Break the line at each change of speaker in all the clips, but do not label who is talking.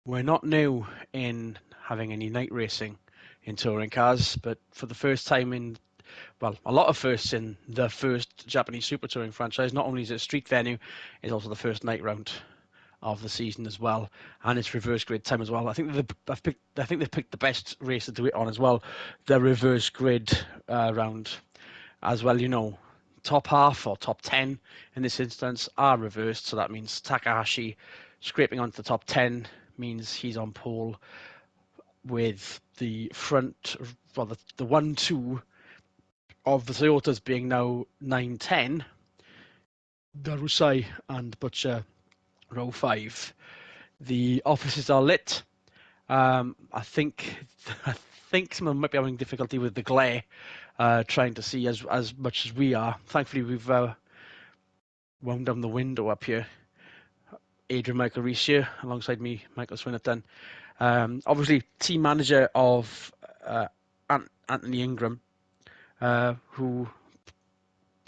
We're not new in having any night racing in touring cars, but for the first time in, well, a lot of firsts in the first Japanese Super Touring franchise, not only is it a street venue, it's also the first night round of the season as well, and it's reverse grid time as well. I think they've picked the best race to do it on as well, the reverse grid round as well. Top half or top 10 in this instance are reversed, so that means Takahashi scraping onto the top 10 means he's on pole with the front, well, the 1-2 of the Toyotas being now 9-10, Darusai and Butcher row 5. The offices are lit. I think I think some of them might be having difficulty with the glare, trying to see as much as we are. Thankfully, we've wound down the window up here. Adrian Michael Reese here, alongside me, Michael Swinnerton. Obviously, team manager of Anthony Ingram, who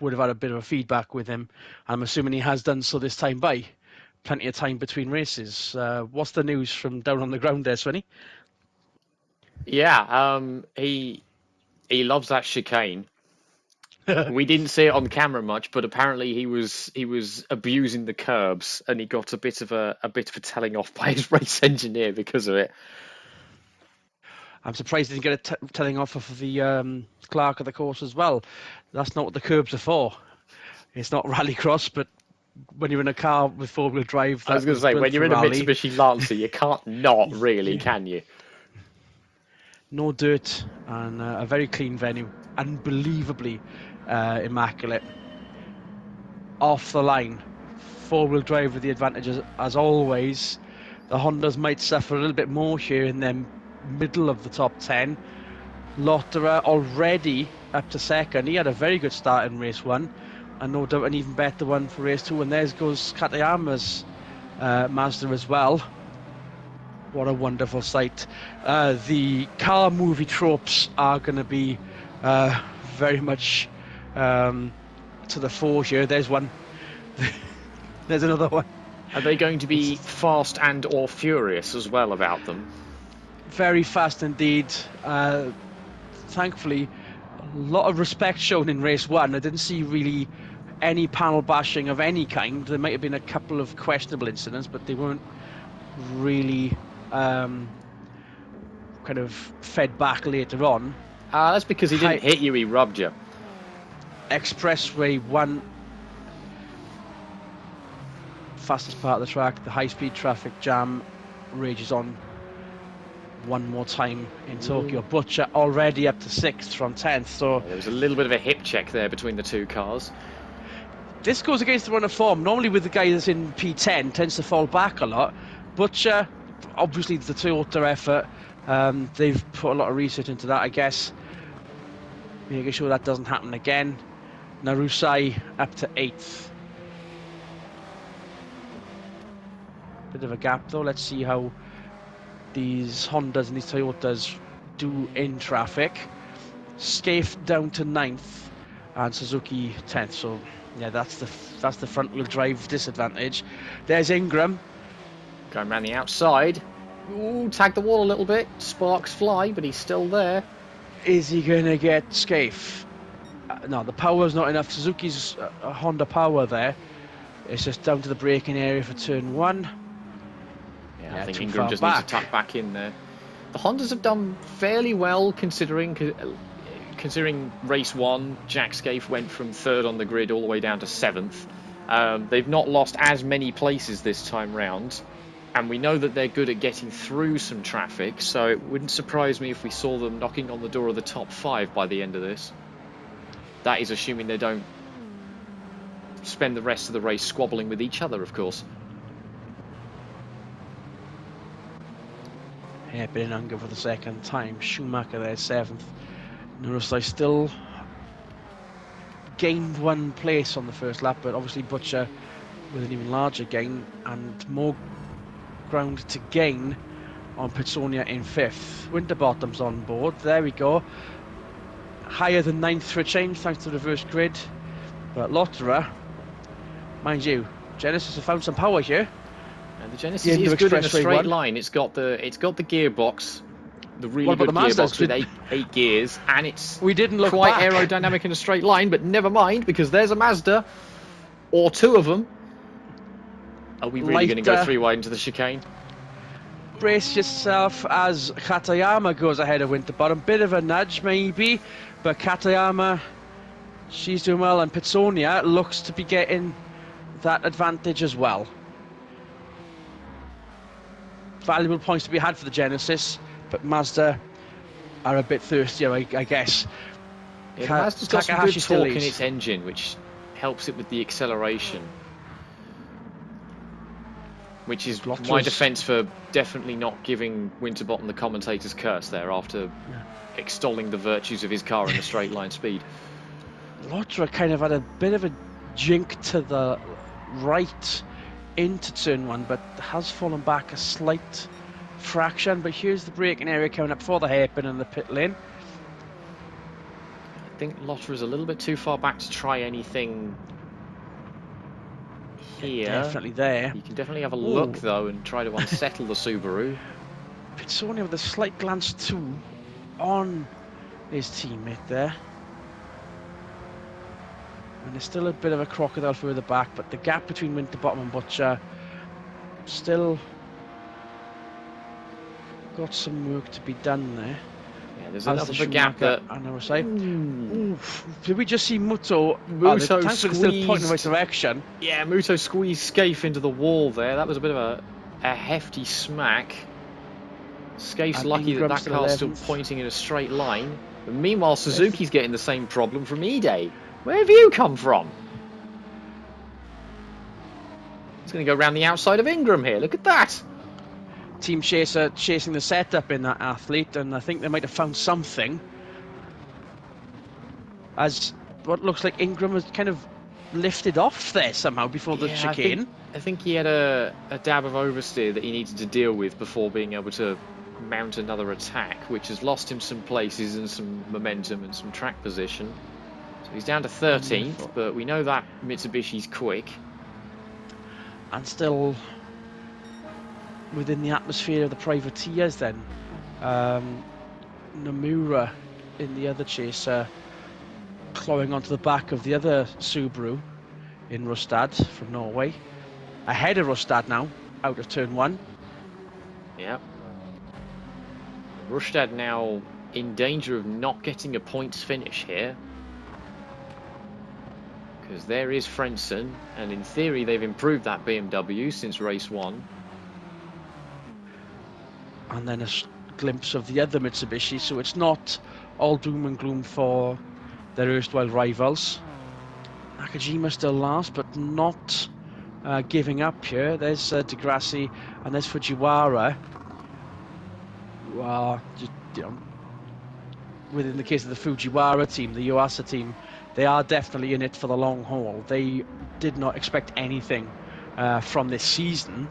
would have had a bit of a feedback with him. I'm assuming he has done so this time by. Plenty of time between races. What's the news from down on the ground there, Swinny?
Yeah, he loves that chicane. We didn't see it on camera much, but apparently he was abusing the curbs, and he got a bit of a telling off by his race engineer because of it.
I'm surprised he didn't get a telling off of the clerk of the course as well. That's not what the curbs are for. It's not rallycross, but when you're in a car with four-wheel drive,
I was going to say, when you're in a Mitsubishi Lancer, you can't not really, can you?
No dirt and a very clean venue, unbelievably immaculate. Off the line, four-wheel drive with the advantages as always. The Hondas might suffer a little bit more here in the middle of the top 10. Lotterer already up to second. He had a very good start in race 1, and no doubt an even better one for race 2. And there goes Katayama's Mazda as well. What a wonderful sight. The car movie tropes are going to be very much to the fore here. There's one. There's another one.
Are they going to be fast and or furious as well about them?
Very fast indeed. Thankfully, a lot of respect shown in race 1. I didn't see really any panel bashing of any kind. There might have been a couple of questionable incidents, but they weren't really kind of fed back later on.
That's because he didn't hit you, he rubbed you.
Expressway 1, fastest part of the track. The high-speed traffic jam rages on one more time in Tokyo. Butcher already up to 6th from 10th. So
there was a little bit of a hip check there between the two cars.
This goes against the run of form. Normally with the guy that's in P10 tends to fall back a lot. Butcher, obviously the Toyota effort. They've put a lot of research into that, I guess. Making sure that doesn't happen again. Narusai up to 8th. Bit of a gap though. Let's see how these Hondas and these Toyotas do in traffic. Scaife down to 9th and Suzuki 10th. So yeah, that's the front wheel drive disadvantage. There's Ingram
going around the outside. Ooh, tag the wall a little bit. Sparks fly, but he's still there.
Is he gonna get Scaife? No, the power's not enough. Suzuki's Honda power there. It's just down to the braking area for turn 1.
Yeah, I think Ingram just needs to tuck back in there. The Hondas have done fairly well considering race 1. Jack Scaife went from 3rd on the grid all the way down to 7th. They've not lost as many places this time round, and we know that they're good at getting through some traffic, so it wouldn't surprise me if we saw them knocking on the door of the top 5 by the end of this. That is assuming they don't spend the rest of the race squabbling with each other, of course.
Hairpin in anger for the second time. Schumacher there 7th. Narusai still gained 1 place on the first lap, but obviously Butcher with an even larger gain and more ground to gain on Pitsonia in 5th. Winterbottom's on board. There we go. Higher than 9th for a change thanks to the reverse grid. But Lotterer, mind you, Genesis have found some power here.
And the Genesis is good in a straight
one.
line. It's got the gearbox, the really
good
gearbox with eight gears, and it's
we didn't look
quite
back.
aerodynamic in a straight line. But never mind, because there's a Mazda, or two of them. Are we really going to go 3 wide into the chicane?
Brace yourself as Katayama goes ahead of Winterbottom. Bit of a nudge maybe, but Katayama, she's doing well, and Pitsonia looks to be getting that advantage as well. Valuable points to be had for the Genesis, but Mazda are a bit thirstier, I guess.
Yeah, the Mazda's got some good torque in its engine, which helps it with the acceleration. Which is my defence for definitely not giving Winterbottom the commentator's curse there after extolling the virtues of his car in the straight line speed.
Lotra kind of had a bit of a jink to the right into turn 1, but has fallen back a slight fraction. But here's the braking area coming up for the hairpin and the pit lane.
I think Lotra is a little bit too far back to try anything here.
Definitely there.
You can definitely have a look though and try to unsettle the Subaru.
Pitsonia with a slight glance too on his teammate there. And there's still a bit of a crocodile further back, but the gap between Winterbottom and Butcher still got some work to be done there.
Yeah, there's enough of a gap that
on our side. Did we just see Muto?
Muto
the still pointing in the right direction.
Yeah, Muto squeezed Scaife into the wall there. That was a bit of a hefty smack. Scaife's lucky that car's still pointing in a straight line. But meanwhile, Suzuki's getting the same problem from E-Day. Where have you come from? He's going to go around the outside of Ingram here. Look at that.
Team Chaser chasing the setup in that athlete, and I think they might have found something. As what looks like Ingram was kind of lifted off there somehow before the chicane.
I think he had a dab of oversteer that he needed to deal with before being able to mount another attack, which has lost him some places and some momentum and some track position. So he's down to 13th, but we know that Mitsubishi's quick.
And still within the atmosphere of the privateers then. Nomura in the other chaser, clawing onto the back of the other Subaru in Rustad from Norway. Ahead of Rustad now, out of turn 1.
Yep. Rustad now in danger of not getting a points finish here. Because there is Frentzen, and in theory they've improved that BMW since race 1.
And then a glimpse of the other Mitsubishi, so it's not all doom and gloom for their erstwhile rivals. Nakajima still last, but not giving up here. There's Degrassi and there's Fujiwara. Just, within the case of the Fujiwara team, the Yuasa team, they are definitely in it for the long haul. They did not expect anything from this season,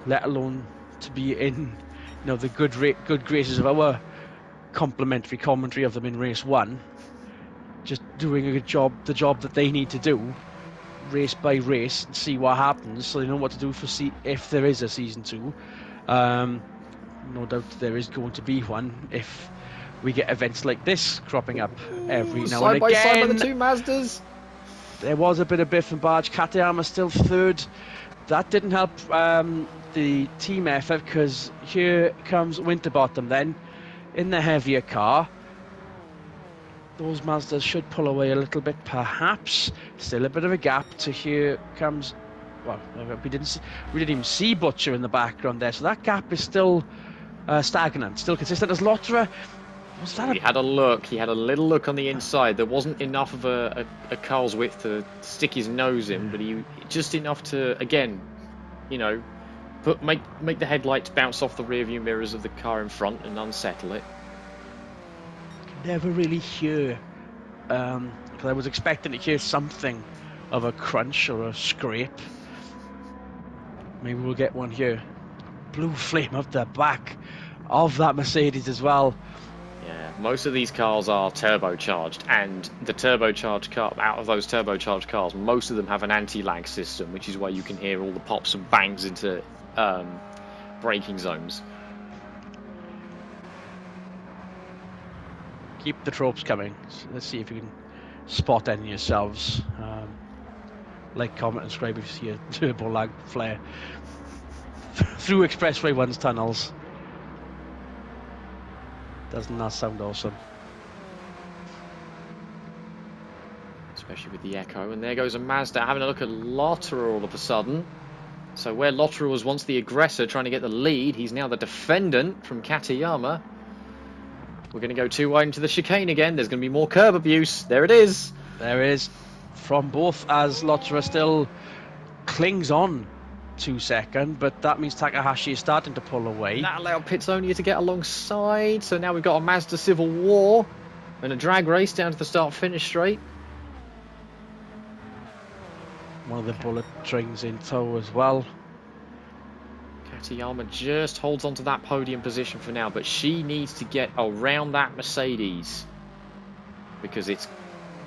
let alone to be in the good graces of our complimentary commentary of them in race 1. Just doing a good job, the job that they need to do, race by race, and see what happens, so they know what to do for if there is a season 2. No doubt there is going to be one if we get events like this cropping up every now and again.
Side by side with the two Mazdas.
There was a bit of biff and barge. Katayama still third. That didn't help the team effort, because here comes Winterbottom then in the heavier car. Those Mazdas should pull away a little bit, perhaps. Still a bit of a gap to here comes. Well, we didn't even see Butcher in the background there, so that gap is still stagnant, still consistent. As Lotra,
he had a look. He had a little look on the inside. There wasn't enough of a car's width to stick his nose in, but he just enough to, again, make the headlights bounce off the rearview mirrors of the car in front and unsettle it.
Never really hear, because I was expecting to hear something of a crunch or a scrape. Maybe we'll get one here. Blue flame up the back of that Mercedes as well.
Yeah, most of these cars are turbocharged, and the turbocharged car, out of those turbocharged cars, most of them have an anti-lag system, which is why you can hear all the pops and bangs into braking zones.
Keep the tropes coming. So let's see if you can spot any yourselves. Like, comment, and subscribe if you see a turbo lag flare through Expressway 1's tunnels. Doesn't that sound awesome?
Especially with the echo. And there goes a Mazda having a look at Lotterer all of a sudden. So where Lotterer was once the aggressor trying to get the lead, he's now the defendant from Katayama. We're going to go too wide into the chicane again. There's going to be more curb abuse. There it is.
There is. From both, as Lotterer still clings on to second, but that means Takahashi is starting to pull away.
That allowed Pitsonia to get alongside. So now we've got a Mazda Civil War and a drag race down to the start-finish straight.
One of the bullet trains in tow as well.
Katayama just holds on to that podium position for now, but she needs to get around that Mercedes because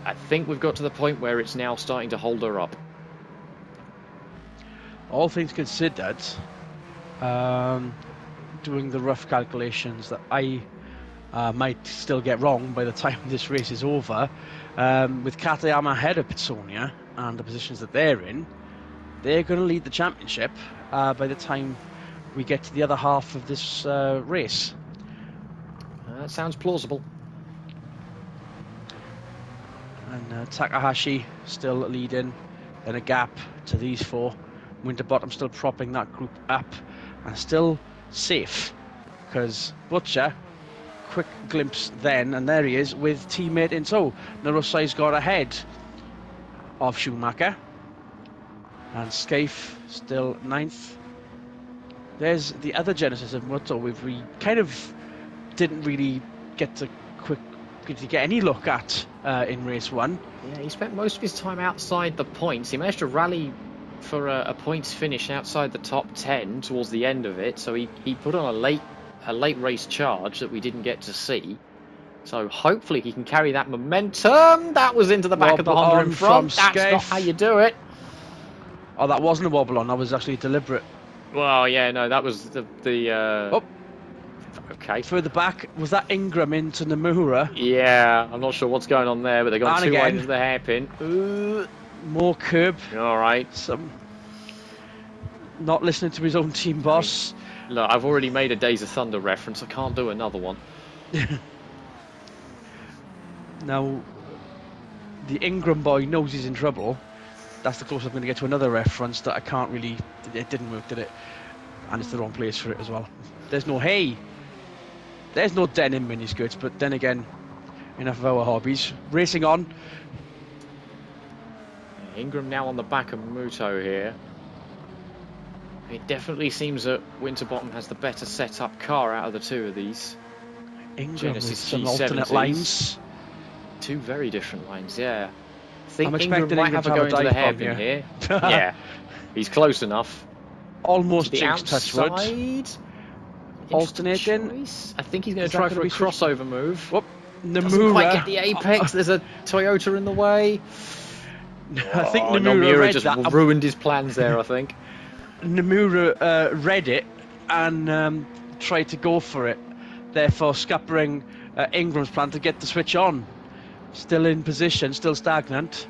I think we've got to the point where it's now starting to hold her up.
All things considered, doing the rough calculations that I might still get wrong by the time this race is over, with Katayama ahead of Pitsonia and the positions that they're in, they're going to lead the championship by the time we get to the other half of this race.
That sounds plausible.
And Takahashi still leading, then a gap to these four. Winterbottom still propping that group up and still safe because Butcher, quick glimpse then, and there he is with teammate in tow. Narusai's got ahead of Schumacher, and Scaife still 9th. There's the other Genesis of Muto. We kind of didn't really get to get any look at in race 1.
Yeah, he spent most of his time outside the points. He managed to rally for a points finish outside the top 10 towards the end of it, so he put on a late race charge that we didn't get to see. So hopefully he can carry that momentum. That was into the back of the Honda in front. That's not how you do it.
Oh, that wasn't a wobble on. That was actually deliberate.
Well, yeah, no, that was
Oh.
Okay.
Further back, was that Ingram into Nomura?
Yeah, I'm not sure what's going on there, but they're going too wide into the hairpin.
More curb.
All right.
Not listening to his own team boss.
Look, I've already made a Days of Thunder reference. I can't do another one.
Now, the Ingram boy knows he's in trouble. That's the closest I'm going to get to another reference that I can't really... It didn't work, did it? And it's the wrong place for it as well. There's no hay. There's no denim miniskirts, but then again, enough of our hobbies. Racing on.
Ingram now on the back of Muto here. It definitely seems that Winterbottom has the better set-up car out of the two of these.
Ingram with
Genesis
some
G70s.
alternate lines.
Two very different lines, yeah. I think
I'm
Ingram might have a go into the hairpin here. Yeah, he's close enough.
Almost
the
jinxed Touchwood. Alternating.
I think he's going to try for a crossover move.
Whoop. Nomura.
Doesn't quite get the apex. There's a Toyota in the way.
I think
Nomura just ruined his plans there, I think.
Nomura read it and tried to go for it, therefore scuppering Ingram's plan to get the switch on. Still in position, still stagnant.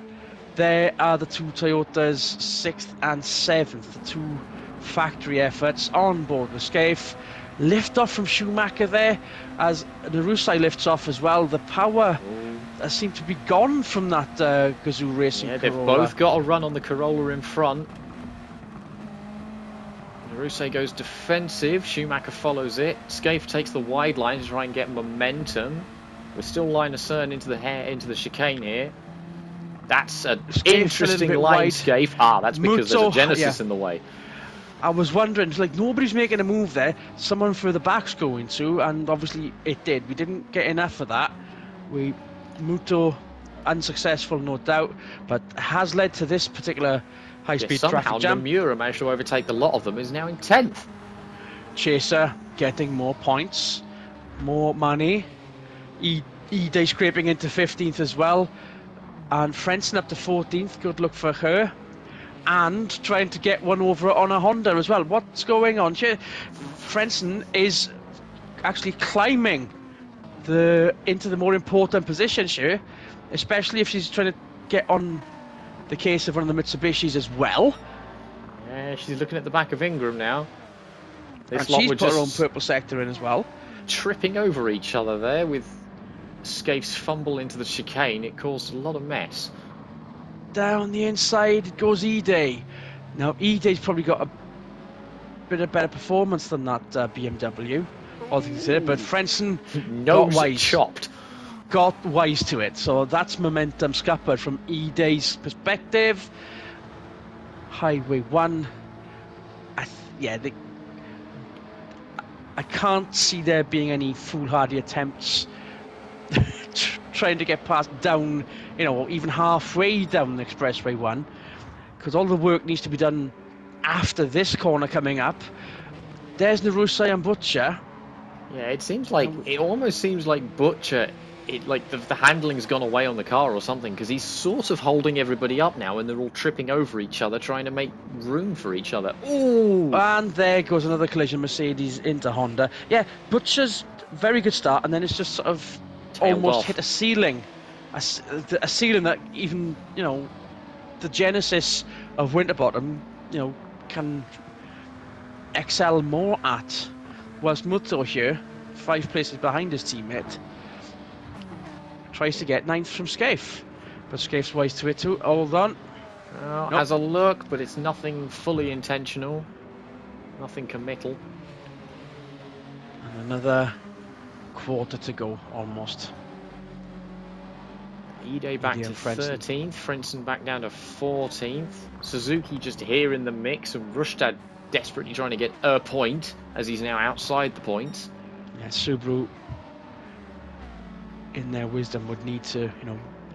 There are the two Toyotas, 6th and 7th, the two factory efforts on board the Scaife. Lift off from Schumacher there as Narusai lifts off as well. The power seemed to be gone from that Gazoo Racing Corolla.
They've both got a run on the Corolla in front. Narusai goes defensive, Schumacher follows it. Scaife takes the wide line to try and get momentum. We're still line of Cern into the chicane here. That's an interesting line, Scaife. That's because there's a Genesis in the way.
I was wondering, like, nobody's making a move there. Someone further back's going to, and obviously it did. We didn't get enough of that. Muto, unsuccessful, no doubt, but has led to this particular high-speed traffic jam.
Nomura managed to overtake a lot of them, is now in 10th.
Chaser getting more points, more money. E-Day scraping into 15th as well. And Frenson up to 14th, good luck for her. and trying to get one over on a Honda as well. What's going on here? Frentzen is actually climbing into the more important positions here, especially if she's trying to get on the case of one of the Mitsubishis as well.
Yeah, she's looking at the back of Ingram now.
And she's put her own purple sector in as well.
Tripping over each other there with Skaife's fumble into the chicane. It caused a lot of mess.
Down the inside goes Ide. Now Ide's probably got a bit of better performance than that BMW, all things considered, but Frentzen got wise to it. So that's momentum scuppered from Ide's perspective. Highway 1. I can't see there being any foolhardy attempts trying to get past down, even halfway down the Expressway 1, because all the work needs to be done after this corner coming up. There's Narusai and Butcher.
Yeah, it almost seems like Butcher, the handling's gone away on the car or something, because he's sort of holding everybody up now, and they're all tripping over each other, trying to make room for each other. Ooh!
And there goes another collision, Mercedes into Honda. Yeah, Butcher's very good start, and then it's just sort of almost hit a ceiling. A ceiling that even, the genesis of Winterbottom, can excel more at. Whilst Muto here, 5 places behind his teammate, tries to get 9th from Scaife. But Scaife's wise to it too. Hold on.
Has a look, but it's nothing fully intentional. Nothing committal.
And another quarter to go, almost.
Ide back to 13th, Frentzen back down to 14th. Suzuki just here in the mix, and Rustad desperately trying to get a point, as he's now outside the points.
Yeah, Subaru, in their wisdom, would need to,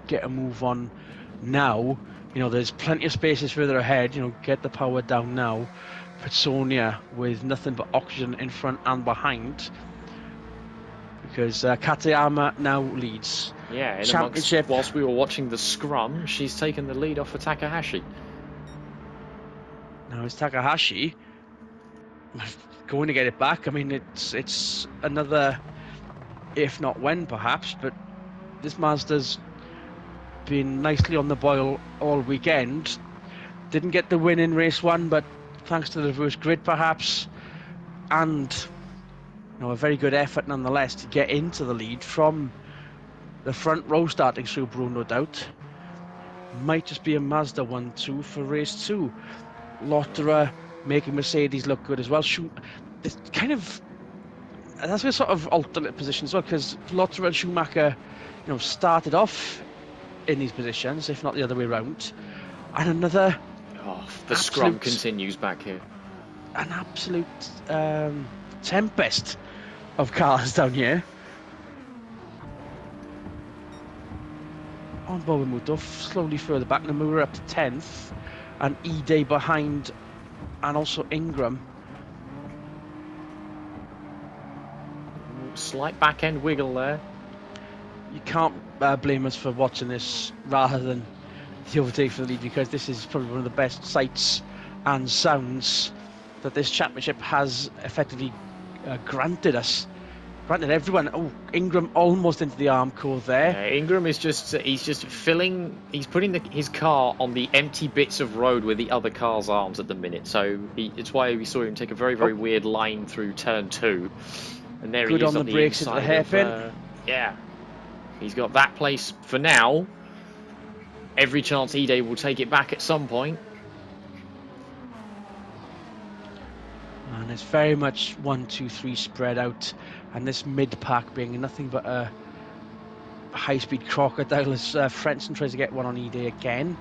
get a move on now. There's plenty of spaces further ahead, get the power down now. Petsonia with nothing but oxygen in front and behind, because Katayama now leads.
Yeah, championship. Whilst we were watching the scrum, she's taken the lead off for Takahashi.
Now it's Takahashi going to get it back. I mean, it's another, if not when, perhaps, but this Mazda's been nicely on the boil all weekend. Didn't get the win in race 1, but thanks to the reverse grid, perhaps, and a very good effort nonetheless to get into the lead from the front row starting Subaru, no doubt. Might just be a Mazda 1-2 for race 2. Lotterer making Mercedes look good as well. It's kind of, that's a sort of alternate position as well, because Lotterer and Schumacher, started off in these positions, if not the other way around. And another.
The scrum continues back here.
An absolute tempest of cars down here. On Bobamuto, slowly further back. Nomura up to 10th, and Ide behind, and also Ingram.
Slight back end wiggle there.
You can't blame us for watching this rather than the overtake for the lead, because this is probably one of the best sights and sounds that this championship has effectively granted everyone. Oh, Ingram almost into the Armco there.
Yeah, Ingram is he's putting his car on the empty bits of road where the other car's arms at the minute. So it's why we saw him take a very, very weird line through turn 2. And there
good
he is
on the brakes into the hairpin.
Yeah, he's got that place for now. Every chance Ide will take it back at some point.
And it's very much 1, 2, 3 spread out, and this mid-pack being nothing but a high-speed crocodile as Frentzen tries to get one on Ide again.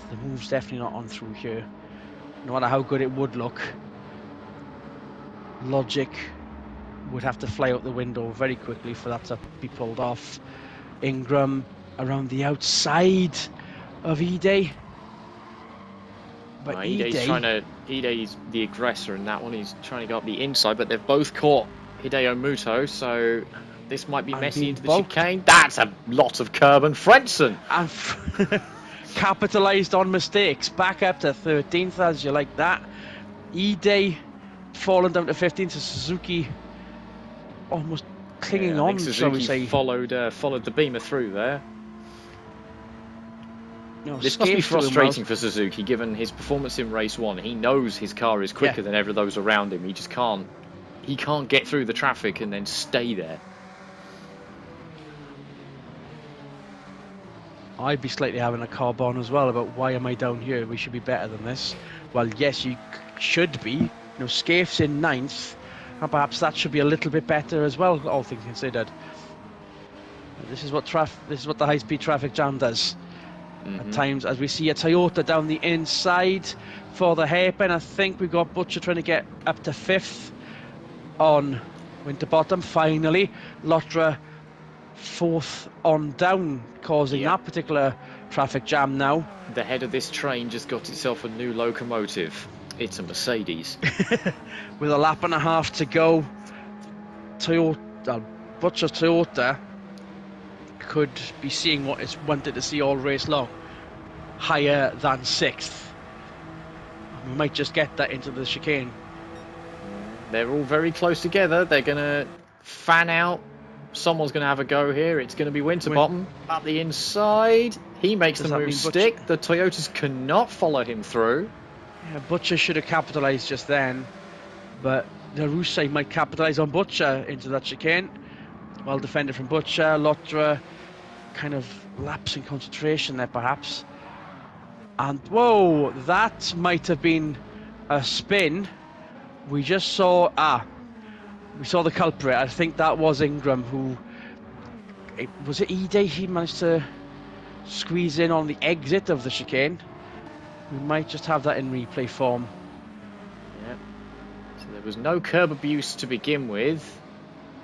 The move's definitely not on through here, no matter how good it would look. Logic would have to fly out the window very quickly for that to be pulled off. Ingram around the outside of Ide. But
Ide's the aggressor in that one. He's trying to go up the inside, but they've both caught Hideo Muto, so this might be messy into the chicane. That's a lot of curb, and Frentzen.
capitalised on mistakes. Back up to 13th, as you like that. Ide fallen down to 15th, so Suzuki almost clinging on, shall we say.
Followed the Beamer through there. This must be
Scapes
frustrating for Suzuki, given his performance in race 1. He knows his car is quicker than ever those around him. He just can't. He can't get through the traffic and then stay there.
I'd be slightly having a carb on as well about why am I down here? We should be better than this. Well, yes, you should be. Scapes in 9th, and perhaps that should be a little bit better as well, all things considered. This is what the high-speed traffic jam does. At times, as we see a Toyota down the inside for the hairpin. I think we've got Butcher trying to get up to 5th on Winterbottom. Finally, Lotra 4th on down, causing that particular traffic jam now.
The head of this train just got itself a new locomotive. It's a Mercedes.
With a lap and a half to go, Butcher's Toyota could be seeing what it's wanted to see all race long, higher than 6th. We might just get that into the chicane.
They're all very close together. They're going to fan out. Someone's going to have a go here. It's going to be Winterbottom up the inside. He makes the move stick. The Toyotas cannot follow him through.
Yeah, Butcher should have capitalised just then, but the Rusai might capitalise on Butcher into that chicane. Well defended from Butcher. Lotra kind of lapsing concentration there, perhaps. And whoa, that might have been a spin. We just saw we saw the culprit. I think that was Ingram, who was it Ide? He managed to squeeze in on the exit of the chicane. We might just have that in replay form.
Yeah. So there was no curb abuse to begin with.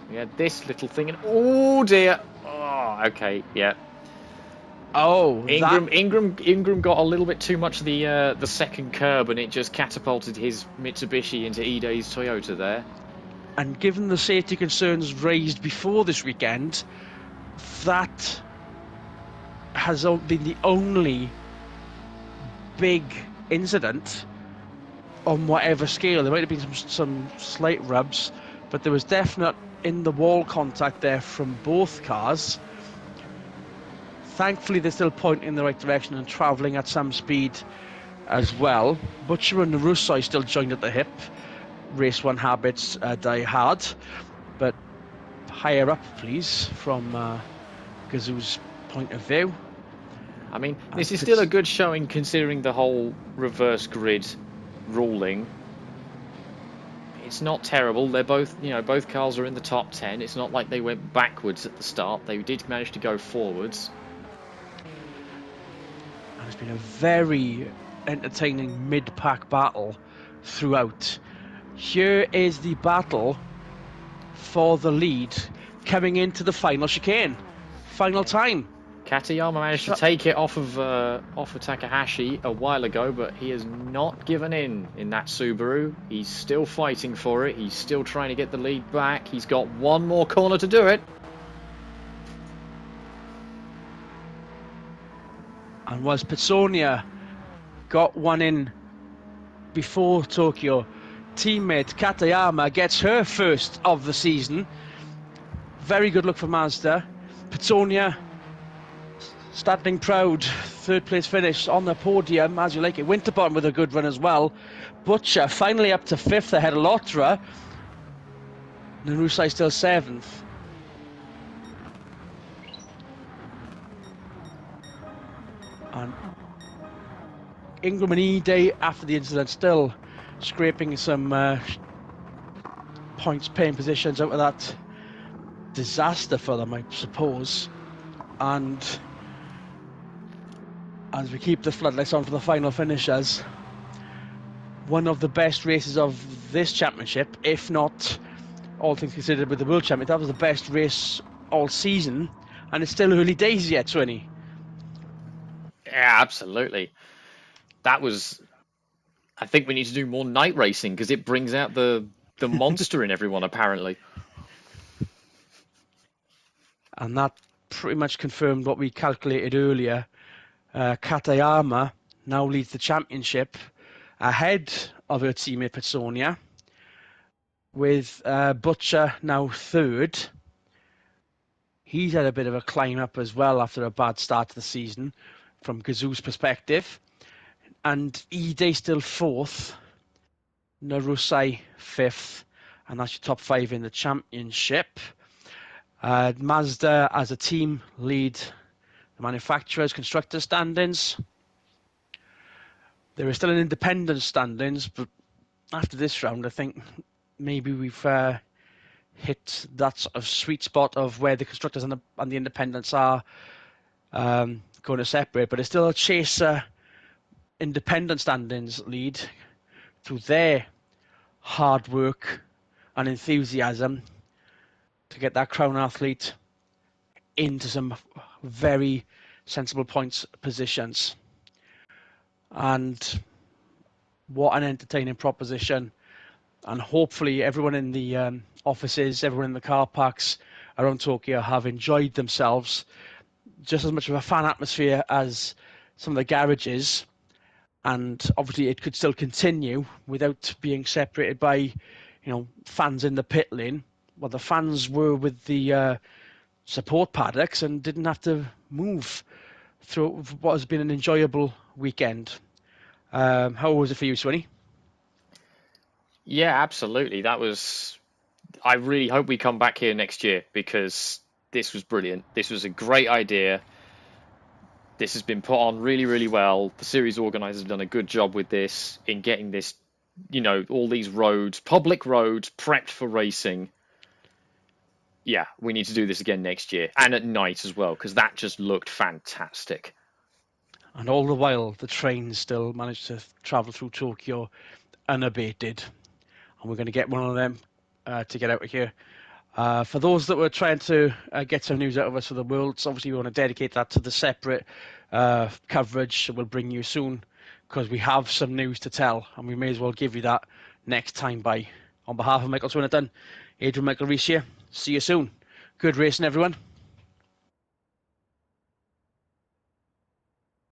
We had this little thing, and oh dear. Oh, okay, yeah.
Oh,
Ingram got a little bit too much of the second curb, and it just catapulted his Mitsubishi into Ide's Toyota there.
And given the safety concerns raised before this weekend, that has been the only big incident on whatever scale. There might have been some slight rubs, but there was definite in the wall contact there from both cars. Thankfully, they're still pointing in the right direction and travelling at some speed as well. Butcher and Rusai still joined at the hip. Race 1 habits die hard, but higher up, please, from Gazoo's point of view.
I mean, this is still a good showing considering the whole reverse grid ruling. It's not terrible. They're both, both cars are in the top 10. It's not like they went backwards at the start. They did manage to go forwards.
And it's been a very entertaining mid-pack battle throughout. Here is the battle for the lead coming into the final chicane. Final time.
Katayama managed to take it off of Takahashi a while ago, but he has not given in that Subaru. He's still fighting for it. He's still trying to get the lead back. He's got one more corner to do it.
And was Pitsonia got one in before Tokyo, teammate Katayama gets her first of the season. Very good look for Mazda. Pitsonia standing proud, third place finish on the podium, as you like it. Winterbottom with a good run as well. Butcher finally up to 5th ahead of Lotra. Narusai still 7th. And Ingram and Ide, after the incident, still scraping some points, paying positions out of that disaster for them, I suppose. And as we keep the floodlights on for the final finishers, one of the best races of this championship, if not all things considered with the World Championship, that was the best race all season, and it's still early days yet, Swinny.
Yeah, absolutely. That was... I think we need to do more night racing because it brings out the monster in everyone, apparently.
And that pretty much confirmed what we calculated earlier. Katayama now leads the championship ahead of her teammate Petsonia, with Butcher now third. He's had a bit of a climb up as well after a bad start to the season from Gazoo's perspective. And Ide still fourth, Narusai fifth, and that's your top five in the championship. Mazda as a team lead the manufacturers' constructors standings. There is still an independent standings, but after this round, I think maybe we've hit that sort of sweet spot of where the constructors and the independents are going to separate. But it's still a Chaser independent standings lead through their hard work and enthusiasm to get that Crown Athlete into some very sensible points positions. And what an entertaining proposition. And hopefully everyone in the offices, everyone in the car parks around Tokyo have enjoyed themselves. Just as much of a fan atmosphere as some of the garages. And obviously it could still continue without being separated by, fans in the pit lane. Well, the fans were with the support paddocks and didn't have to move through what has been an enjoyable weekend. How was it for you, Swinny?
Yeah, absolutely. I really hope we come back here next year because this was brilliant. This was a great idea. This has been put on really, really well. The series organisers have done a good job with this in getting this, all these roads, public roads, prepped for racing. Yeah, we need to do this again next year and at night as well because that just looked fantastic.
And all the while, the trains still managed to travel through Tokyo unabated. And we're going to get one of them to get out of here. For those that were trying to get some news out of us for the Worlds, obviously we want to dedicate that to the separate coverage that we'll bring you soon because we have some news to tell and we may as well give you that next time by. On behalf of Michael Swinnerton, Adrian Michael Reese here. See you soon. Good racing, everyone.